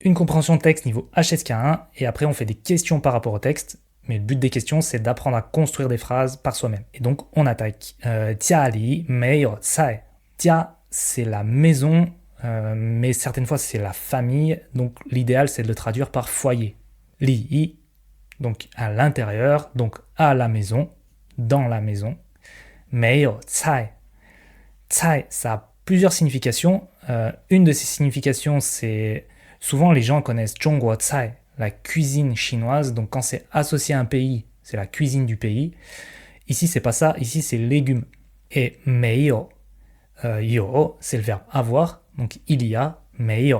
Une compréhension de texte niveau HSK1, et après on fait des questions par rapport au texte. Mais le but des questions, c'est d'apprendre à construire des phrases par soi-même. Et donc, on attaque. Jia li meiyou cai. Jia, c'est la maison, mais certaines fois, c'est la famille. Donc, l'idéal, c'est de le traduire par foyer. Li, donc à l'intérieur, donc à la maison, dans la maison. Meiyou cai. Cai, ça a plusieurs significations. Une de ces significations, c'est... Souvent, les gens connaissent Zhongguo cai, la cuisine chinoise. Donc, quand c'est associé à un pays, c'est la cuisine du pays. Ici, c'est pas ça. Ici, c'est légumes. Et meiyou, yo, c'est le verbe avoir. Donc, il y a, meiyou,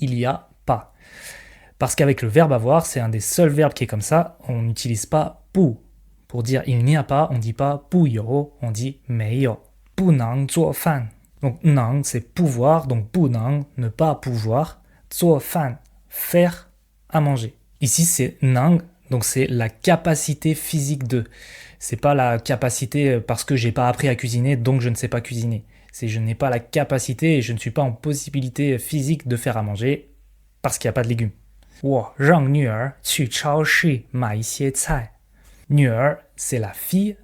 il y a pas. Parce qu'avec le verbe avoir, c'est un des seuls verbes qui est comme ça. On n'utilise pas bu. Pour dire il n'y a pas, on dit pas bu yo, on dit meiyou. Bu nang zuo fan. Donc, nang, c'est pouvoir. Donc, bu nang, ne pas pouvoir. Zuo fan, faire à manger. Ici, c'est nang, donc c'est la capacité physique de. C'est pas la capacité parce que j'ai pas appris à cuisiner, donc je ne sais pas cuisiner. C'est je n'ai pas la capacité et je ne suis pas en possibilité physique de faire à manger parce qu'il n'y a pas de légumes. 我让女儿去超市买一些菜. 女儿, c'est la fille,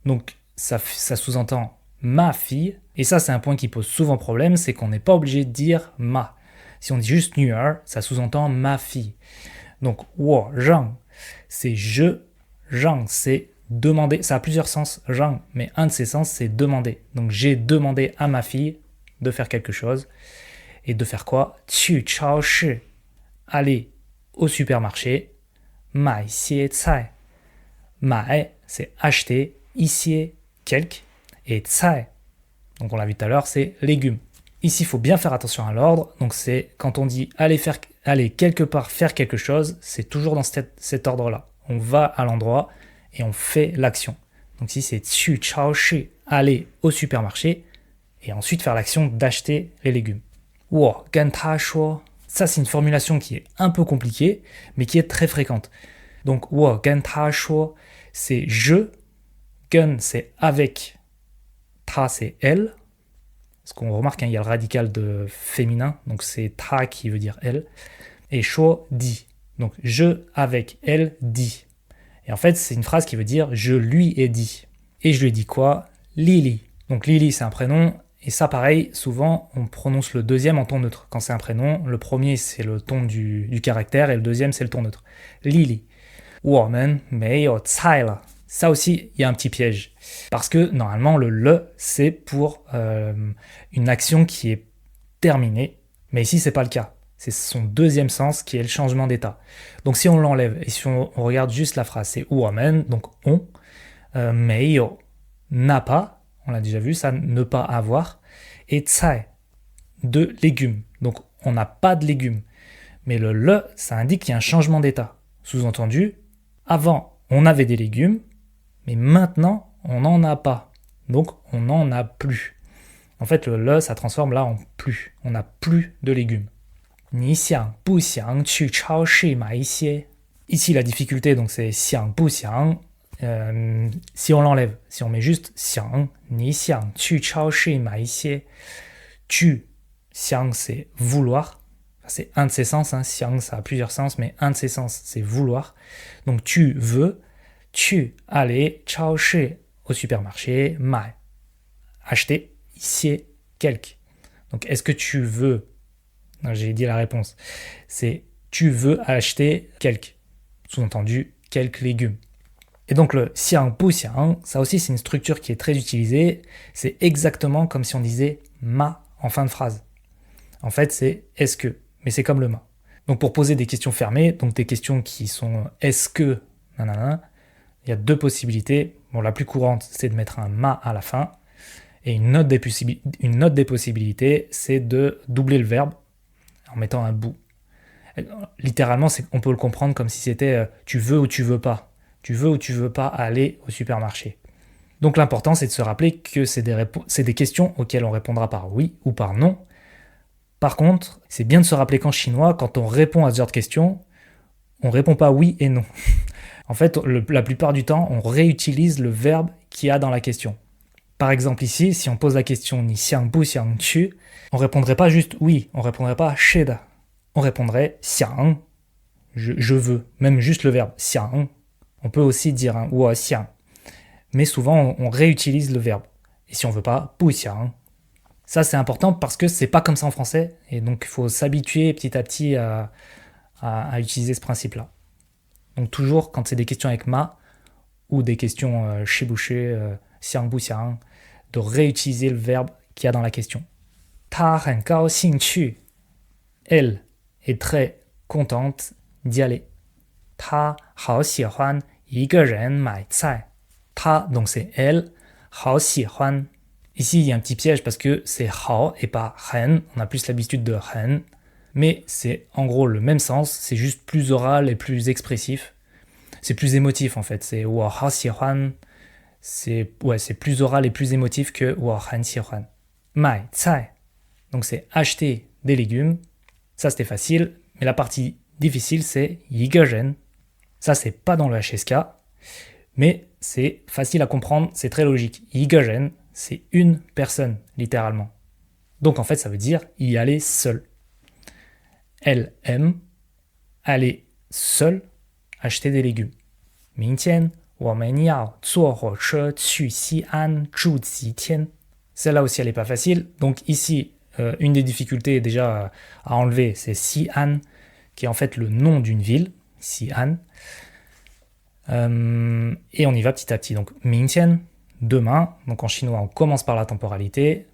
donc ça sous-entend ma fille. Et ça, c'est un point qui pose souvent problème, c'est qu'on n'est pas obligé de dire ma. Si on dit juste nuer, ça sous-entend ma fille. Donc, 我让, c'est je, 让, c'est demander. Ça a plusieurs sens, 让, mais un de ces sens, c'est demander. Donc, j'ai demandé à ma fille de faire quelque chose. Et de faire quoi? 去超市, aller au supermarché. 买些菜. 买, c'est acheter. 一些, quelques. Et 菜, donc on l'a vu tout à l'heure, c'est légumes. Ici, il faut bien faire attention à l'ordre. Donc, c'est quand on dit aller quelque part faire quelque chose, c'est toujours dans cet ordre-là. On va à l'endroit et on fait l'action. Donc, ici, c'est 去超市, aller au supermarché et ensuite faire l'action d'acheter les légumes. 我跟他说, ça, c'est une formulation qui est un peu compliquée, mais qui est très fréquente. Donc, 我跟他说, c'est je, 跟, c'est avec, 他, c'est elle. Parce qu'on remarque, il y a le radical de féminin, donc c'est ta qui veut dire elle. Et sho, dit. Donc je avec elle dit. Et en fait, c'est une phrase qui veut dire je lui ai dit. Et je lui ai dit quoi? Lily. Donc Lily, c'est un prénom. Et ça, pareil, souvent, on prononce le deuxième en ton neutre. Quand c'est un prénom, le premier, c'est le ton du caractère et le deuxième, c'est le ton neutre. Lily. 我们没有菜了. Ça aussi, il y a un petit piège. Parce que normalement, le, c'est pour une action qui est terminée. Mais ici, c'est pas le cas. C'est son deuxième sens qui est le changement d'état. Donc si on l'enlève et si on regarde juste la phrase, c'est 我们, donc on, 没有, n'a pas, on l'a déjà vu, ça, ne pas avoir, et 菜, de légumes. Donc on n'a pas de légumes. Mais le, ça indique qu'il y a un changement d'état. Sous-entendu, avant, on avait des légumes, mais maintenant, on n'en a pas. Donc, on n'en a plus. En fait, le, ça transforme là en plus. On n'a plus de légumes. 你想不想去超市买一些? Ici, la difficulté, donc c'est 想不想. Si on l'enlève, si on met juste 想, 你想去超市买一些? 去, 想, c'est vouloir. C'est un de ses sens. Hein. 想, ça a plusieurs sens, mais un de ses sens, c'est vouloir. Donc, tu veux. 去 aller 超市 au supermarché 买 acheter ici quelques. Donc est-ce que tu veux? Non, j'ai dit la réponse. C'est tu veux acheter quelques. Sous-entendu quelques légumes. Et donc le xiang bu xiang, ça aussi c'est une structure qui est très utilisée. C'est exactement comme si on disait ma en fin de phrase. En fait c'est est-ce que, mais c'est comme le ma. Donc pour poser des questions fermées, donc des questions qui sont est-ce que nanana. Il y a deux possibilités. Bon, la plus courante, c'est de mettre un ma à la fin. Et une autre des possibilités, c'est de doubler le verbe en mettant un bout. Littéralement, on peut le comprendre comme si c'était tu veux ou tu veux pas. Tu veux ou tu veux pas aller au supermarché. Donc l'important, c'est de se rappeler que c'est des questions auxquelles on répondra par oui ou par non. Par contre, c'est bien de se rappeler qu'en chinois, quand on répond à ce genre de questions, on répond pas oui et non. En fait, la plupart du temps, on réutilise le verbe qu'il y a dans la question. Par exemple ici, si on pose la question ni xiang bu xiang qu, on répondrait pas juste oui, on répondrait pas sheda. on répondrait 想, je veux, même juste le verbe 想. On peut aussi dire un 我想, mais souvent on réutilise le verbe. Et si on veut pas, 不想. Ça c'est important parce que c'est pas comme ça en français, et donc il faut s'habituer petit à petit à utiliser ce principe-là. Donc toujours quand c'est des questions avec ma, ou des questions chez boucher, 想不想, de réutiliser le verbe qu'il y a dans la question. 他很高兴去. Elle est très contente d'y aller. 他好喜欢一个人买菜. 他, donc c'est elle, 好喜欢. Ici, il y a un petit piège parce que c'est hao et pas hen. On a plus l'habitude de hen. Mais c'est en gros le même sens, c'est juste plus oral et plus expressif. C'est plus émotif en fait. C'est 我好喜欢. C'est plus oral et plus émotif que 我很喜欢. 买菜. Donc c'est acheter des légumes. Ça c'était facile. Mais la partie difficile c'est 一个人. Ça c'est pas dans le HSK. Mais c'est facile à comprendre, c'est très logique. 一个人, c'est une personne, littéralement. Donc en fait ça veut dire y aller seul. Elle aime aller seule acheter des légumes. 明天我们要坐火车去西安住几天. Celle-là aussi, elle n'est pas facile. Donc ici, une des difficultés déjà à enlever, c'est Xi'an, qui est en fait le nom d'une ville, Xi'an. Et on y va petit à petit. Donc, 明天, demain. Donc en chinois, on commence par la temporalité.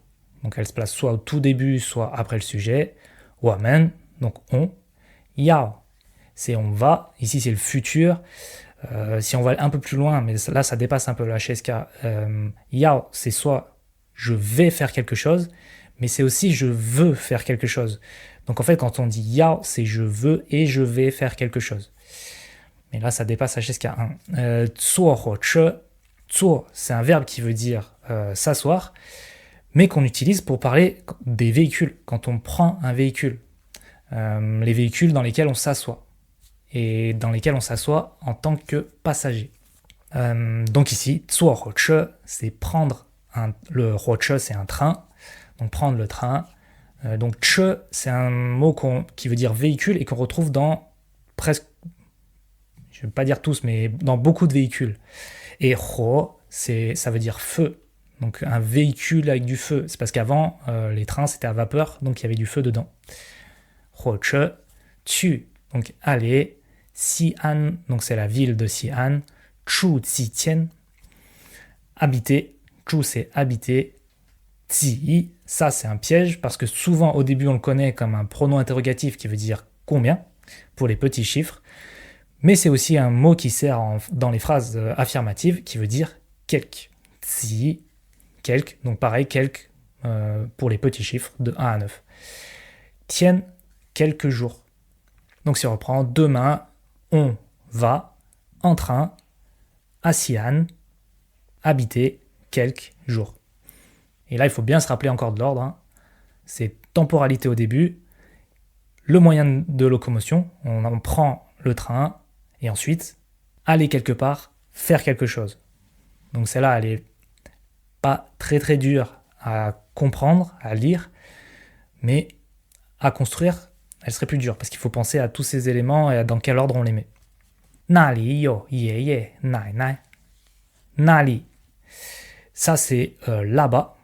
Donc elle se place soit au tout début, soit après le sujet. 我们, donc on. 要, c'est on va. Ici, c'est le futur. Si on va un peu plus loin, mais là ça dépasse un peu la HSK, yao c'est soit je vais faire quelque chose, mais c'est aussi je veux faire quelque chose. Donc en fait quand on dit yao c'est je veux et je vais faire quelque chose. Mais là ça dépasse HSK 1. Zuo huo che, zuo c'est un verbe qui veut dire s'asseoir, mais qu'on utilise pour parler des véhicules, quand on prend un véhicule. Les véhicules dans lesquels on s'assoit. Et dans lesquels on s'assoit en tant que passager. Donc ici, 坐火车, c'est prendre le 火车, c'est un train, donc prendre le train. Donc 车, c'est un mot qui veut dire véhicule et qu'on retrouve dans presque, je ne vais pas dire tous, mais dans beaucoup de véhicules. Et 火, ça veut dire feu, donc un véhicule avec du feu. C'est parce qu'avant, les trains, c'était à vapeur, donc il y avait du feu dedans. 火车, 去, donc aller. Xi'an, donc c'est la ville de Xi'an. Chu Ziqian, habiter. Chu c'est habiter. Zi, ça c'est un piège parce que souvent au début on le connaît comme un pronom interrogatif qui veut dire combien pour les petits chiffres. Mais c'est aussi un mot qui sert dans les phrases affirmatives qui veut dire quelque. Zi, quelque, donc pareil, quelque pour les petits chiffres de 1 à 9. Tian, quelques jours. Donc si on reprend demain, on va en train à Xi'an habiter quelques jours. Et là, il faut bien se rappeler encore de l'ordre. Hein. C'est temporalité au début, le moyen de locomotion, on prend le train, et ensuite, aller quelque part, faire quelque chose. Donc celle-là, elle est pas très très dure à comprendre, à lire, mais à construire, elle serait plus dure parce qu'il faut penser à tous ces éléments et à dans quel ordre on les met. Nali yo yeye nai nai. Nali, ça c'est là-bas.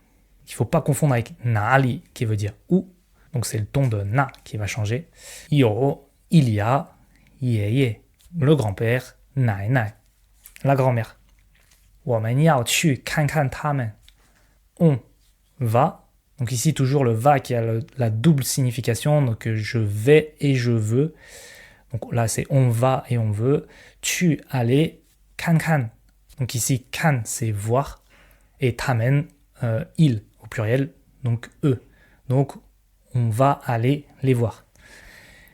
Il ne faut pas confondre avec nali qui veut dire où. Donc c'est le ton de na qui va changer. Yo, il y a, yeye, le grand-père, nai nai, la grand-mère. 我们要去看看他们. On va. Donc ici, toujours le va qui a la double signification, donc je vais et je veux. Donc là, c'est on va et on veut. Tu aller, kan kan. Donc ici, kan, c'est voir. Et tamen, il, au pluriel, donc eux. Donc on va aller les voir.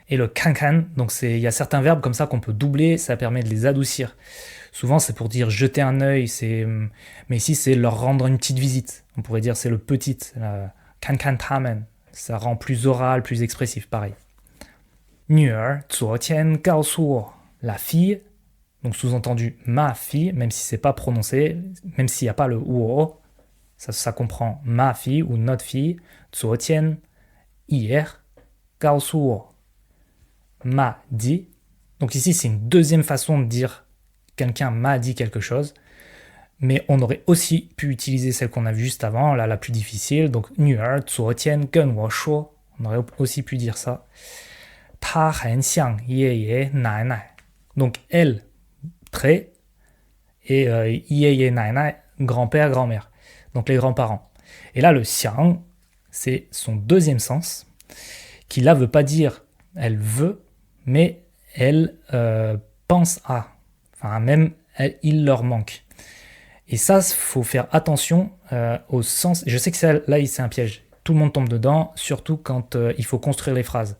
Et le kan kan, donc il y a certains verbes comme ça qu'on peut doubler, ça permet de les adoucir. Souvent, c'est pour dire jeter un œil, mais ici, c'est leur rendre une petite visite. On pourrait dire c'est le petit, kan kan tamen. Ça rend plus oral, plus expressif, pareil. 女儿昨天告诉我, la fille, donc sous-entendu ma fille, même si c'est pas prononcé, même s'il n'y a pas le wo, ça comprend ma fille ou notre fille. 昨天, hier, 告诉我, m'a dit. Donc ici, c'est une deuxième façon de dire quelqu'un m'a dit quelque chose. Mais on aurait aussi pu utiliser celle qu'on a vue juste avant, là, la plus difficile. Donc, 女儿昨天跟我说. On aurait aussi pu dire ça. 她很像爷爷奶奶. Donc, elle, très, et爷爷奶奶, grand-père, grand-mère. Donc, les grands-parents. Et là, le xiang, c'est son deuxième sens, qui là veut pas dire elle veut, mais elle pense à. Enfin, même, il leur manque. Et ça, il faut faire attention au sens. Je sais que là, c'est un piège. Tout le monde tombe dedans, surtout quand il faut construire les phrases.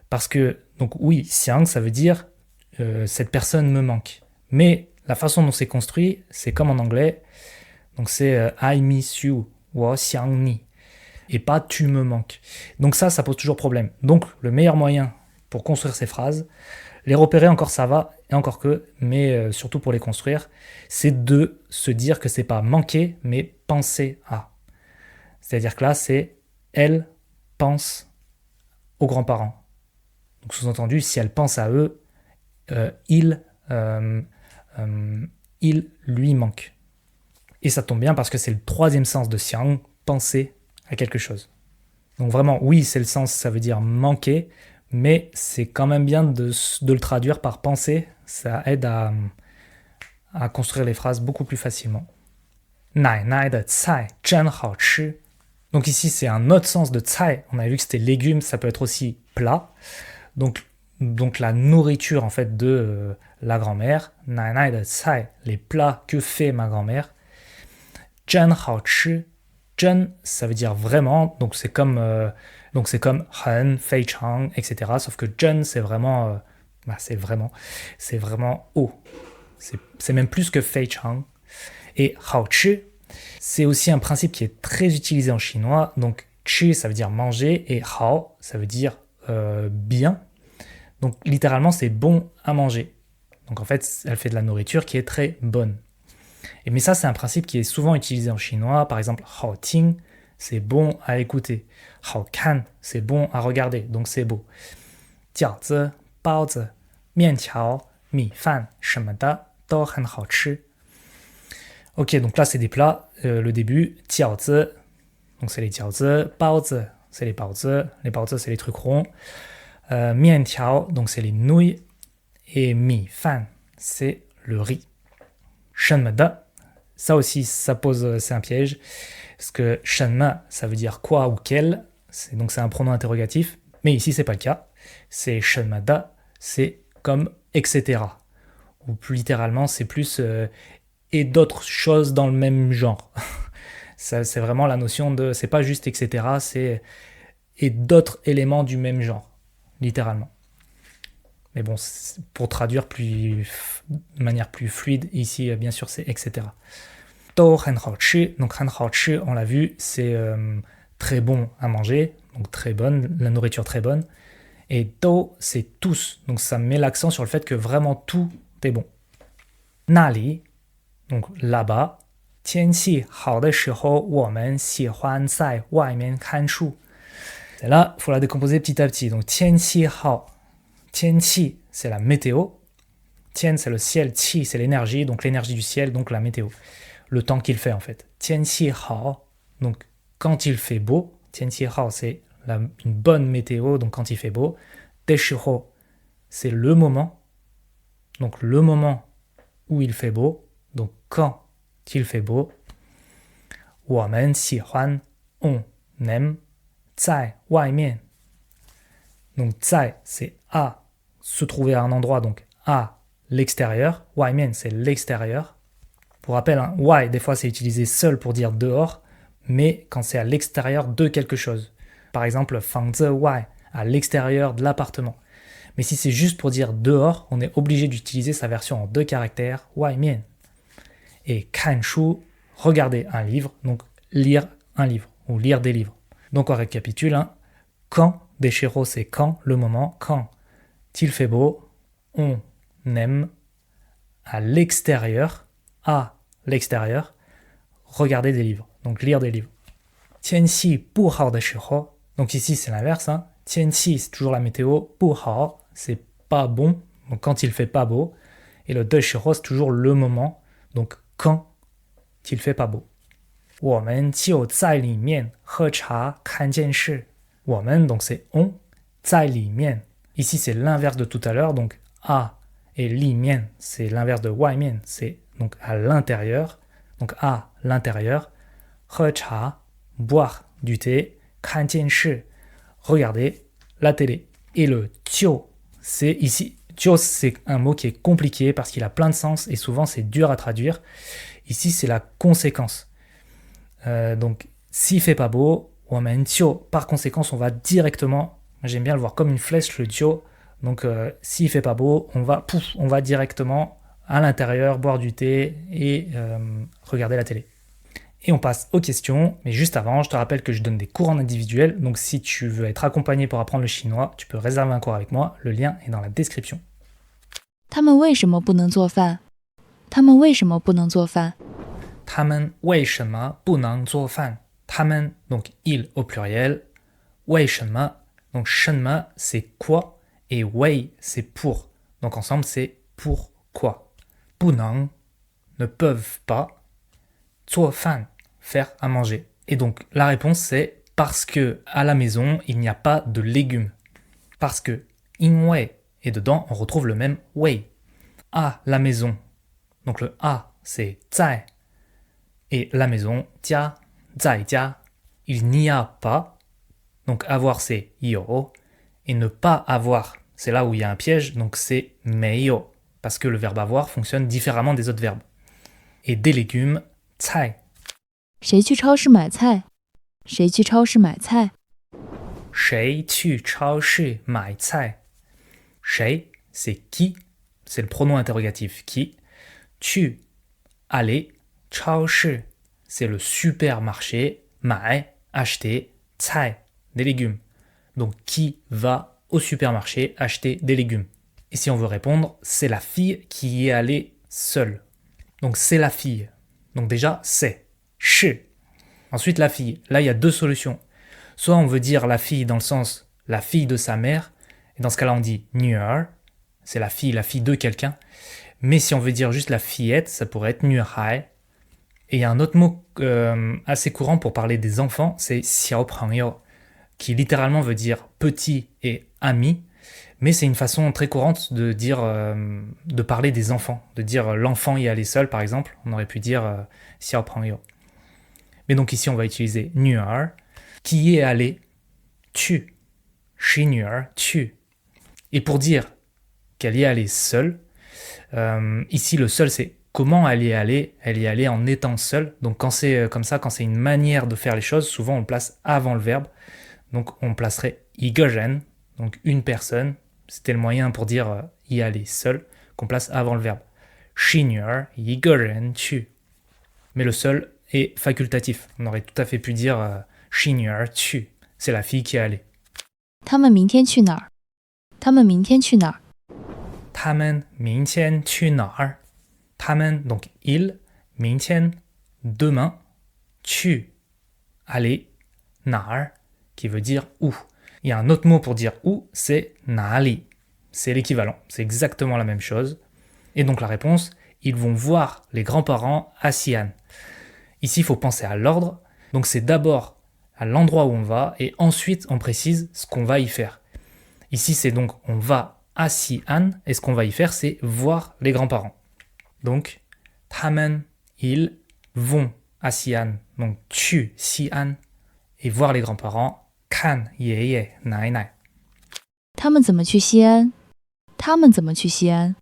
Parce que, donc oui, xiang, ça veut dire cette personne me manque. Mais la façon dont c'est construit, c'est comme en anglais. Donc c'est I miss you, 我想你. Et pas tu me manques. Donc ça pose toujours problème. Donc le meilleur moyen pour construire ces phrases, les repérer encore ça va, et encore que, mais surtout pour les construire, c'est de se dire que c'est pas manquer, mais penser à. C'est-à-dire que là, c'est elle pense aux grands-parents. Donc sous-entendu, si elle pense à eux, il lui manque. Et ça tombe bien parce que c'est le troisième sens de xiang, penser à quelque chose. Donc vraiment, oui, c'est le sens, ça veut dire manquer, mais c'est quand même bien de le traduire par penser, ça aide à construire les phrases beaucoup plus facilement. 奶奶的菜真好吃. Donc ici, c'est un autre sens de cai. On a vu que c'était légumes, ça peut être aussi plat. Donc la nourriture en fait de la grand-mère. 奶奶的菜, les plats que fait ma grand-mère. 真好吃. 真, ça veut dire vraiment. Donc c'est comme 很, 非常, etc. Sauf que 真, c'est vraiment, c'est vraiment haut. C'est même plus que 非常. Et 好吃, c'est aussi un principe qui est très utilisé en chinois. Donc, chi, ça veut dire manger, et hao, ça veut dire bien. Donc, littéralement, c'est bon à manger. Donc, en fait, elle fait de la nourriture qui est très bonne. Mais ça, c'est un principe qui est souvent utilisé en chinois. Par exemple, hao ting, c'est bon à écouter. Hao kan, c'est bon à regarder, donc c'est beau. Jiaozi, baozi, mianqiao, mi fan, 什么的都很好吃. Ok, donc là, c'est des plats. Le début, 饺子, donc c'est les 饺子, 包子, c'est les 包子, c'est les trucs ronds. 面条, donc c'est les nouilles. Et mi fan, c'est le riz. 什么的, ça aussi, c'est un piège. Parce que 什么, ça veut dire quoi ou quel. Donc c'est un pronom interrogatif. Mais ici, c'est pas le cas. C'est 什么的, c'est comme etc. Ou plus littéralement, c'est plus et d'autres choses dans le même genre. Ça, c'est vraiment la notion de... C'est pas juste etc. C'est et d'autres éléments du même genre. Littéralement. Mais bon, pour traduire de manière plus fluide, ici, bien sûr, c'est etc. 都很好吃. Donc, 很好吃, on l'a vu, c'est très bon à manger, donc très bonne, la nourriture très bonne. Et 都, c'est tous, donc ça met l'accent sur le fait que vraiment tout est bon. 那里, donc là-bas. 天气好的时候，我们喜欢在外面看书. Et là, il faut la décomposer petit à petit. Donc, 天气好. 天气, c'est la météo. 天, c'est le ciel. 气, c'est l'énergie. Donc, l'énergie du ciel, donc la météo. Le temps qu'il fait, en fait. 天气好. Donc, quand il fait beau. 天气好, c'est une bonne météo. Donc, quand il fait beau. 的时候, c'est le moment. Donc, le moment où il fait beau. Donc, quand il fait beau. 我们喜欢, on aime. 在外面. Donc, 在, c'est à se trouver à un endroit, donc à l'extérieur. 外面, c'est l'extérieur. Pour rappel, hein, 外, des fois, c'est utilisé seul pour dire dehors, mais quand c'est à l'extérieur de quelque chose. Par exemple, 房子外, à l'extérieur de l'appartement. Mais si c'est juste pour dire dehors, on est obligé d'utiliser sa version en 2 caractères, 外面. Et 看书, regarder un livre, donc lire un livre, ou lire des livres. Donc on récapitule, hein. Quand, Deshiro, c'est quand, le moment, quand il fait beau, on aime à l'extérieur, regarder des livres, donc lire des livres. 天气不好的时候, donc ici c'est l'inverse, hein. 天气 c'est toujours la météo, 不好 c'est pas bon, donc quand il fait pas beau. Et le 的时候, c'est toujours le moment, donc quand il fait pas beau. 我们就在里面喝茶看电视。我们, donc c'est on, 在里面. Ici, c'est l'inverse de tout à l'heure, donc à et 里面, c'est l'inverse de 外面, c'est donc à l'intérieur, donc à l'intérieur. 喝茶, boire du thé, 看电视, regarder la télé. Et le 就, c'est ici, 就, c'est un mot qui est compliqué parce qu'il a plein de sens et souvent c'est dur à traduire. Ici, c'est la conséquence. Donc, s'il fait pas beau, 我们就, par conséquence, on va directement, j'aime bien le voir comme une flèche, le 就. Donc, s'il fait pas beau, on va directement à l'intérieur, boire du thé et regarder la télé. Et on passe aux questions, mais juste avant, je te rappelle que je donne des cours en individuel, donc si tu veux être accompagné pour apprendre le chinois, tu peux réserver un cours avec moi, le lien est dans la description. 他们为什么不能做饭？他们为什么不能做饭？他们为什么不能做饭？他们, donc ils au pluriel, 为什么, donc 什么 c'est quoi, et 为 c'est pour, donc ensemble c'est pourquoi. 不能, ne peuvent pas, 做饭, faire à manger. Et donc la réponse c'est parce que à la maison il n'y a pas de légumes. Parce que 因为, et dedans on retrouve le même 为. À la maison, donc le à c'est 在. Et la maison, 家, 在家, il n'y a pas, donc avoir c'est 有, et ne pas avoir, c'est là où il y a un piège, donc c'est 没有, parce que le verbe avoir fonctionne différemment des autres verbes. Et des légumes, 菜. 谁去超市买菜？谁去超市买菜？谁去超市买菜？谁, c'est qui, c'est le pronom interrogatif qui. 去, aller. 超市, c'est le supermarché. 买, acheter. 菜, des légumes. Donc, qui va au supermarché acheter des légumes? Et si on veut répondre, c'est la fille qui y est allée seule. Donc, c'est la fille. Donc déjà, c'est. 是. Ensuite, la fille. Là, il y a deux solutions. Soit on veut dire la fille dans le sens la fille de sa mère. Et dans ce cas-là, on dit 女儿. C'est la fille de quelqu'un. Mais si on veut dire juste la fillette, ça pourrait être 女孩. Et il y a un autre mot assez courant pour parler des enfants, c'est 小朋友, qui littéralement veut dire petit et ami, mais c'est une façon très courante de dire, de parler des enfants, de dire l'enfant y allait seul par exemple, on aurait pu dire 小朋友. Mais donc ici on va utiliser 女儿, qui y est allé, 去, 是女儿, 去. Et pour dire qu'elle y est allée seule, ici le seul c'est comment elle y est allée en étant seule. Donc quand c'est comme ça, quand c'est une manière de faire les choses, souvent on le place avant le verbe. Donc on placerait 一个人, donc une personne. C'était le moyen pour dire y aller seul, qu'on place avant le verbe. 是女儿一个人去. Mais le seul est facultatif. On aurait tout à fait pu dire 是女儿去. C'est la fille qui est allée. 他们明天去哪儿？他们明天去哪儿？他们明天去哪儿？他们, donc ils, 明天, demain, 去, aller, 哪儿, qui veut dire où. Il y a un autre mot pour dire où, c'est 哪里. C'est l'équivalent, c'est exactement la même chose. Et donc la réponse, ils vont voir les grands-parents à Xi'an. Ici, il faut penser à l'ordre. Donc c'est d'abord à l'endroit où on va et ensuite on précise ce qu'on va y faire. Ici, c'est donc on va à Xi'an et ce qu'on va y faire, c'est voir les grands-parents. Donc, 他们, ils vont à Xi'an, donc 去西安 et voir les grands-parents, 看爷爷奶奶. 他们怎么去西安？他们怎么去西安？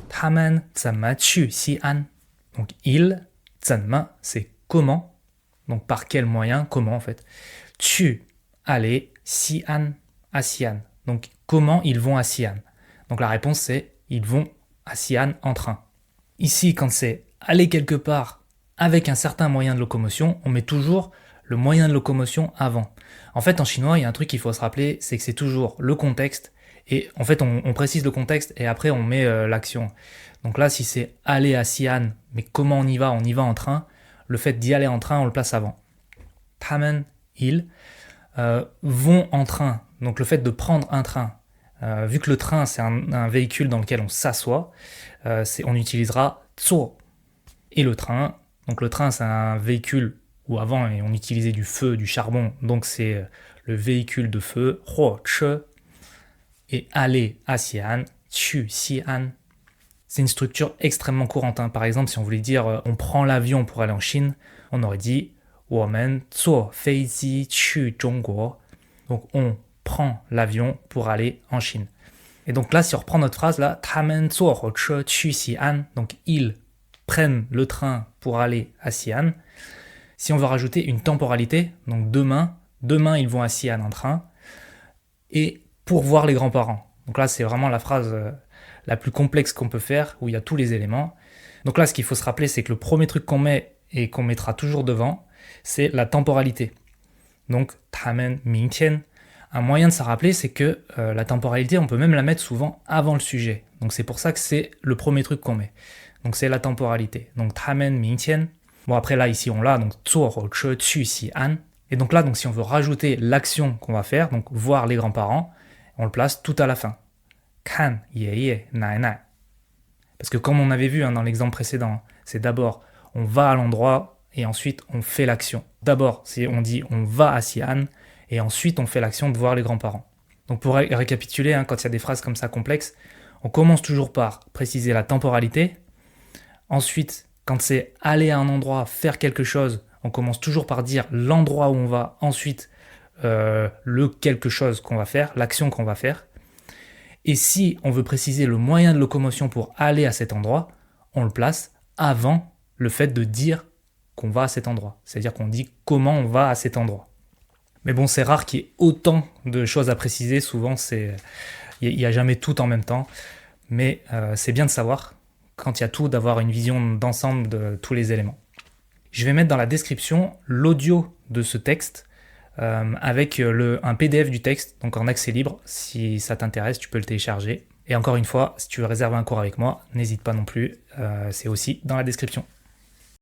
他们怎么去西安? Donc, ils, 怎么, c'est comment, donc par quel moyen, comment en fait. 去, aller, Xi'an, à Xi'an. Donc, comment ils vont à Xi'an? Donc la réponse c'est, ils vont à Xi'an en train. Ici, quand c'est aller quelque part avec un certain moyen de locomotion, on met toujours le moyen de locomotion avant. En fait, en chinois, il y a un truc qu'il faut se rappeler, c'est que c'est toujours le contexte, et en fait, on précise le contexte, et après, on met l'action. Donc là, si c'est aller à Xi'an, mais comment on y va? On y va en train. Le fait d'y aller en train, on le place avant. 他们, ils, vont en train. Donc le fait de prendre un train. Vu que le train, c'est un véhicule dans lequel on s'assoit, on utilisera 坐. Et le train, donc le train, c'est un véhicule où avant, on utilisait du feu, du charbon, donc c'est le véhicule de feu, 火车. Et aller à Xi'an, 去西安. C'est une structure extrêmement courante. Par exemple, si on voulait dire on prend l'avion pour aller en Chine, on aurait dit 我们坐飞机去中国. Donc on prend l'avion pour aller en Chine. Et donc là, si on reprend notre phrase là, 他们坐火车去西安, donc ils prennent le train pour aller à Xi'an. Si on veut rajouter une temporalité, donc demain ils vont à Xi'an en train, et pour voir les grands-parents. Donc là, c'est vraiment la phrase la plus complexe qu'on peut faire, où il y a tous les éléments. Donc là, ce qu'il faut se rappeler, c'est que le premier truc qu'on met et qu'on mettra toujours devant, c'est la temporalité. Donc, 他们明天. Un moyen de s'en rappeler, c'est que la temporalité, on peut même la mettre souvent avant le sujet. Donc c'est pour ça que c'est le premier truc qu'on met. Donc c'est la temporalité. Donc 他们明天. Bon, après là, ici, on l'a, donc 坐火车去西安. Et donc là, donc, si on veut rajouter l'action qu'on va faire, donc voir les grands-parents, on le place tout à la fin. 看爷爷奶奶. Parce que comme on avait vu dans l'exemple précédent, c'est d'abord on va à l'endroit et ensuite on fait l'action. D'abord, on dit on va à Xi'an et ensuite on fait l'action de voir les grands-parents. Donc pour récapituler, quand il y a des phrases comme ça complexes, on commence toujours par préciser la temporalité. Ensuite, quand c'est aller à un endroit, faire quelque chose, on commence toujours par dire l'endroit où on va, ensuite le quelque chose qu'on va faire, l'action qu'on va faire. Et si on veut préciser le moyen de locomotion pour aller à cet endroit, on le place avant le fait de dire qu'on va à cet endroit. C'est-à-dire qu'on dit comment on va à cet endroit. Mais bon, c'est rare qu'il y ait autant de choses à préciser. Souvent, il n'y a jamais tout en même temps. Mais c'est bien de savoir, quand il y a tout, d'avoir une vision d'ensemble de tous les éléments. Je vais mettre dans la description l'audio de ce texte avec un PDF du texte, donc en accès libre. Si ça t'intéresse, tu peux le télécharger. Et encore une fois, si tu veux réserver un cours avec moi, n'hésite pas non plus, c'est aussi dans la description.